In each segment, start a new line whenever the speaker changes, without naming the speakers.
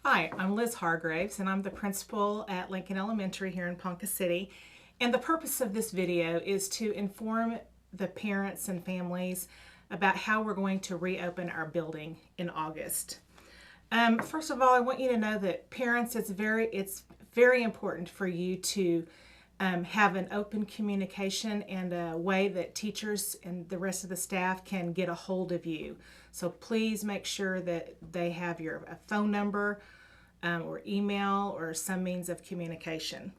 Hi, I'm Liz Hargraves, and I'm the principal at Lincoln Elementary here in Ponca City. And the purpose of this video is to inform the parents and families about how we're going to reopen our building in August. First of all, I want you to know that parents, it's very important for you to have an open communication and a way that teachers and the rest of the staff can get a hold of you. So please make sure that they have your phone number or email or some means of communication.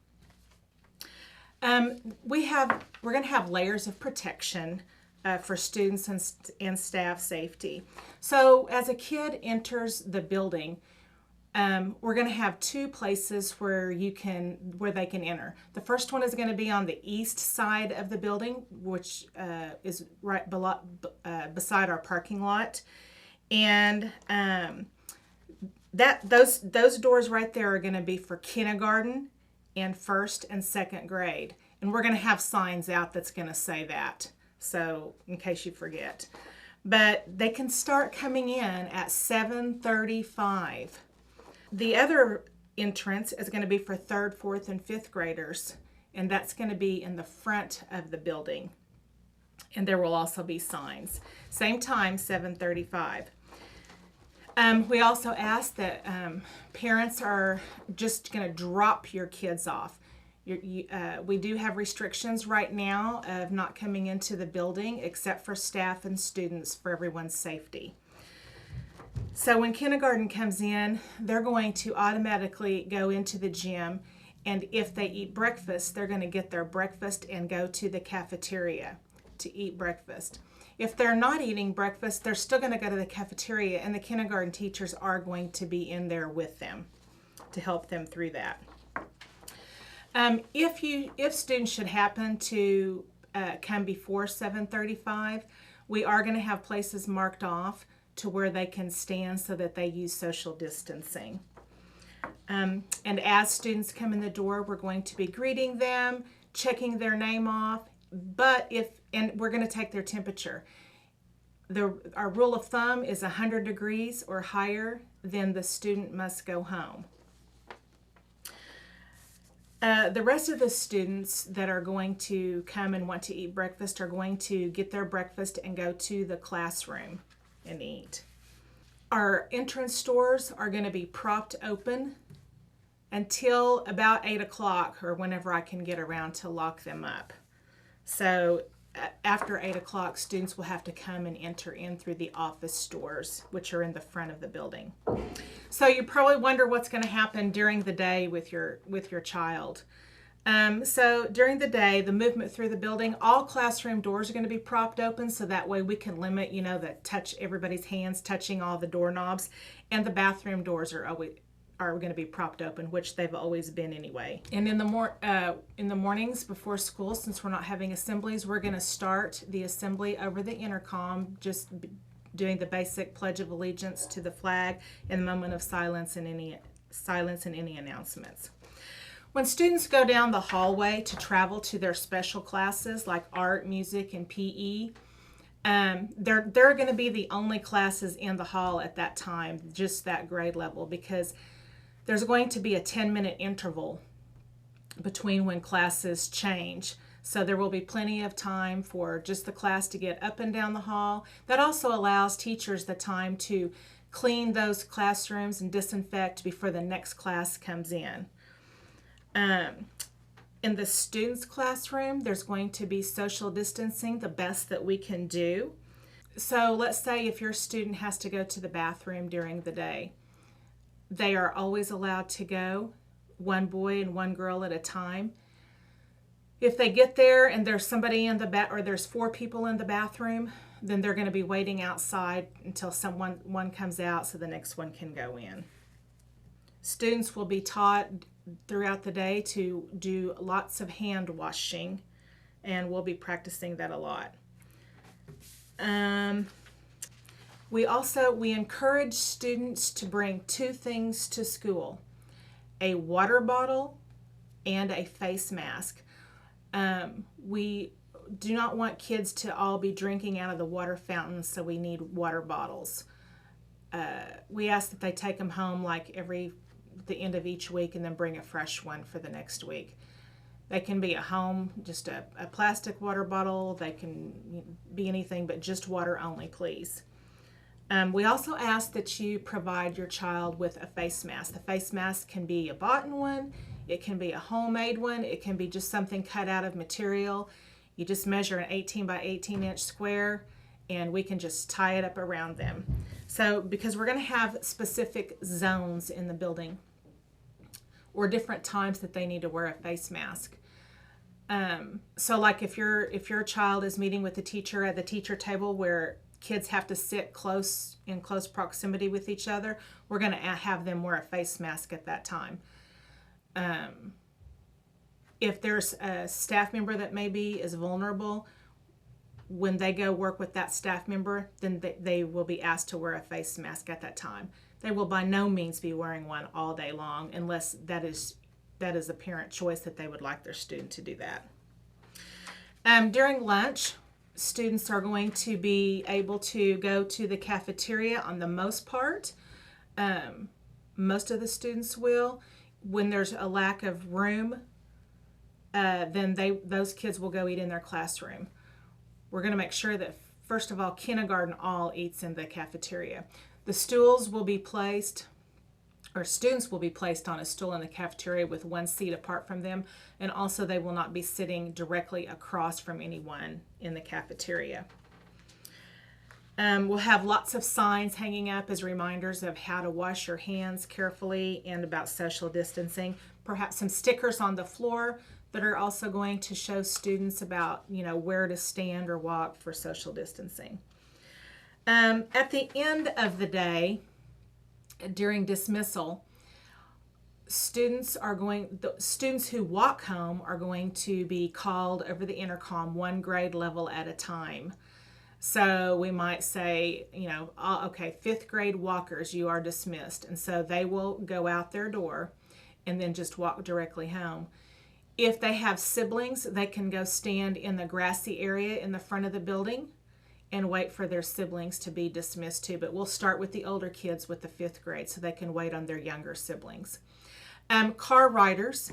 We're going to have layers of protection for students and staff safety. So as a kid enters the building, we're going to have two places where they can enter. The first one is going to be on the east side of the building, which is right beside our parking lot, and those doors right there are going to be for kindergarten and first and second grade, and we're going to have signs out that's going to say that. So in case you forget, but they can start coming in at 7:35. The other entrance is going to be for third, fourth, and fifth graders, and that's going to be in the front of the building. And there will also be signs. Same time, 7:35. We also ask that parents are just going to drop your kids off. We do have restrictions right now of not coming into the building except for staff and students for everyone's safety. So when kindergarten comes in, they're going to automatically go into the gym, and if they eat breakfast, they're going to get their breakfast and go to the cafeteria to eat breakfast. If they're not eating breakfast, they're still going to go to the cafeteria, and the kindergarten teachers are going to be in there with them to help them through that. If students should happen to come before 7:35, we are going to have places marked off to where they can stand so that they use social distancing. And as students come in the door, we're going to be greeting them, checking their name off, and we're going to take their temperature. Our rule of thumb is 100 degrees or higher, then the student must go home. The rest of the students that are going to come and want to eat breakfast are going to get their breakfast and go to the classroom and eat. Our entrance doors are going to be propped open until about 8 o'clock or whenever I can get around to lock them up. So after 8 o'clock, students will have to come and enter in through the office doors, which are in the front of the building. So you probably wonder what's going to happen during the day with your child. So during the day, the movement through the building, all classroom doors are going to be propped open, so that way we can limit, everybody's hands touching all the doorknobs, and the bathroom doors are going to be propped open, which they've always been anyway. And in the mornings before school, since we're not having assemblies, we're going to start the assembly over the intercom, just doing the basic Pledge of Allegiance to the flag and the moment of silence and any announcements. When students go down the hallway to travel to their special classes like art, music, and PE, they're going to be the only classes in the hall at that time, just that grade level, because there's going to be a 10-minute interval between when classes change. So there will be plenty of time for just the class to get up and down the hall. That also allows teachers the time to clean those classrooms and disinfect before the next class comes in. In the students' classroom, there's going to be social distancing, the best that we can do. So let's say if your student has to go to the bathroom during the day, they are always allowed to go, one boy and one girl at a time. If they get there and there's somebody in or there's 4 people in the bathroom, then they're going to be waiting outside until one comes out so the next one can go in. Students will be taught throughout the day to do lots of hand washing, and we'll be practicing that a lot. We encourage students to bring 2 things to school: a water bottle and a face mask. We do not want kids to all be drinking out of the water fountain, so we need water bottles. we ask that they take them home like the end of each week and then bring a fresh one for the next week. They can be at home, just a plastic water bottle. They can be anything, but just water only, please. We also ask that you provide your child with a face mask. The face mask can be a bought one, it can be a homemade one, it can be just something cut out of material. You just measure an 18 by 18 inch square and we can just tie it up around them. So because we're going to have specific zones in the building or different times that they need to wear a face mask. So like if your child is meeting with the teacher at the teacher table where kids have to sit in close proximity with each other, we're going to have them wear a face mask at that time. If there's a staff member that maybe is vulnerable, when they go work with that staff member, then they will be asked to wear a face mask at that time. They will by no means be wearing one all day long unless that is a parent choice that they would like their student to do that. During lunch, students are going to be able to go to the cafeteria on the most part. Most of the students will. When there's a lack of room, then those kids will go eat in their classroom. We're going to make sure that, first of all, kindergarten all eats in the cafeteria. The stools will be placed, or students will be placed on a stool in the cafeteria with one seat apart from them, and also they will not be sitting directly across from anyone in the cafeteria. We'll have lots of signs hanging up as reminders of how to wash your hands carefully and about social distancing. Perhaps some stickers on the floor that are also going to show students about, where to stand or walk for social distancing. At the end of the day, during dismissal, students who walk home are going to be called over the intercom one grade level at a time. So we might say, okay, 5th grade walkers, you are dismissed. And so they will go out their door and then just walk directly home. If they have siblings, they can go stand in the grassy area in the front of the building and wait for their siblings to be dismissed too. But we'll start with the older kids with the 5th grade so they can wait on their younger siblings. Car riders,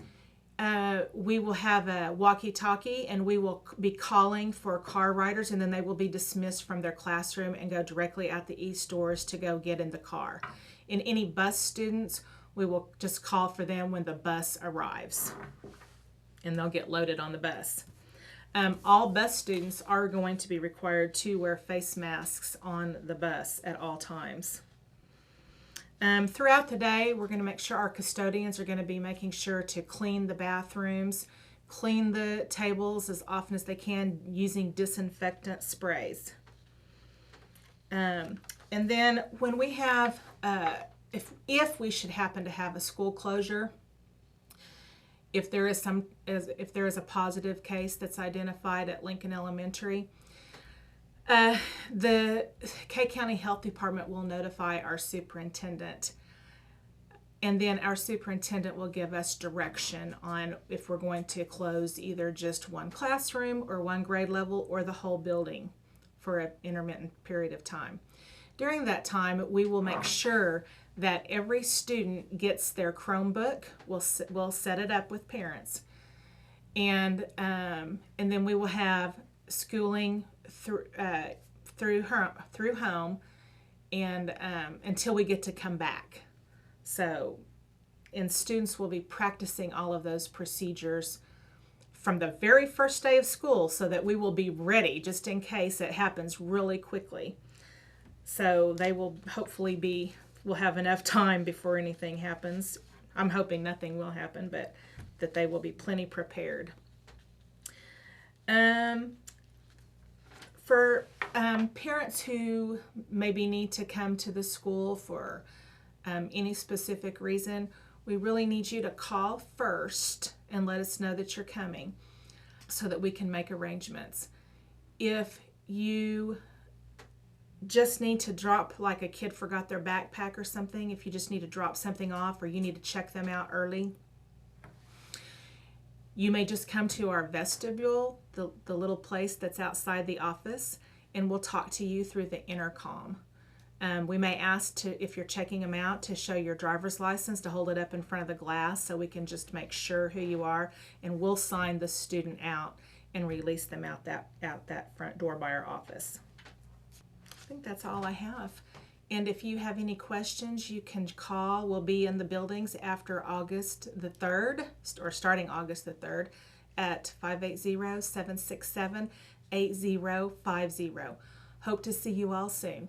we will have a walkie-talkie and we will be calling for car riders, and then they will be dismissed from their classroom and go directly out the east doors to go get in the car. In any bus students, we will just call for them when the bus arrives and they'll get loaded on the bus. All bus students are going to be required to wear face masks on the bus at all times. Throughout the day, we're going to make sure our custodians are going to be making sure to clean the bathrooms, clean the tables as often as they can using disinfectant sprays. And then when we have, if we should happen to have a school closure, if there is a positive case that's identified at Lincoln Elementary, the K County Health Department will notify our superintendent, and then our superintendent will give us direction on if we're going to close either just one classroom or one grade level or the whole building for an intermittent period of time. During that time, we will make sure that every student gets their Chromebook. We'll set it up with parents, and then we will have schooling through home, and until we get to come back. And students will be practicing all of those procedures from the very first day of school, so that we will be ready just in case it happens really quickly. So they will hopefully we'll have enough time before anything happens. I'm hoping nothing will happen, but that they will be plenty prepared. For parents who maybe need to come to the school for any specific reason, we really need you to call first and let us know that you're coming so that we can make arrangements. If you just need to drop, like a kid forgot their backpack or something, if you just need to drop something off or you need to check them out early, you may just come to our vestibule, the little place that's outside the office, and we'll talk to you through the intercom. We may ask to, if you're checking them out, to show your driver's license, to hold it up in front of the glass so we can just make sure who you are, and we'll sign the student out and release them out that front door by our office. I think that's all I have. And if you have any questions, you can call. We'll be in the buildings after August the 3rd, or starting August the 3rd, at 580-767-8050. Hope to see you all soon.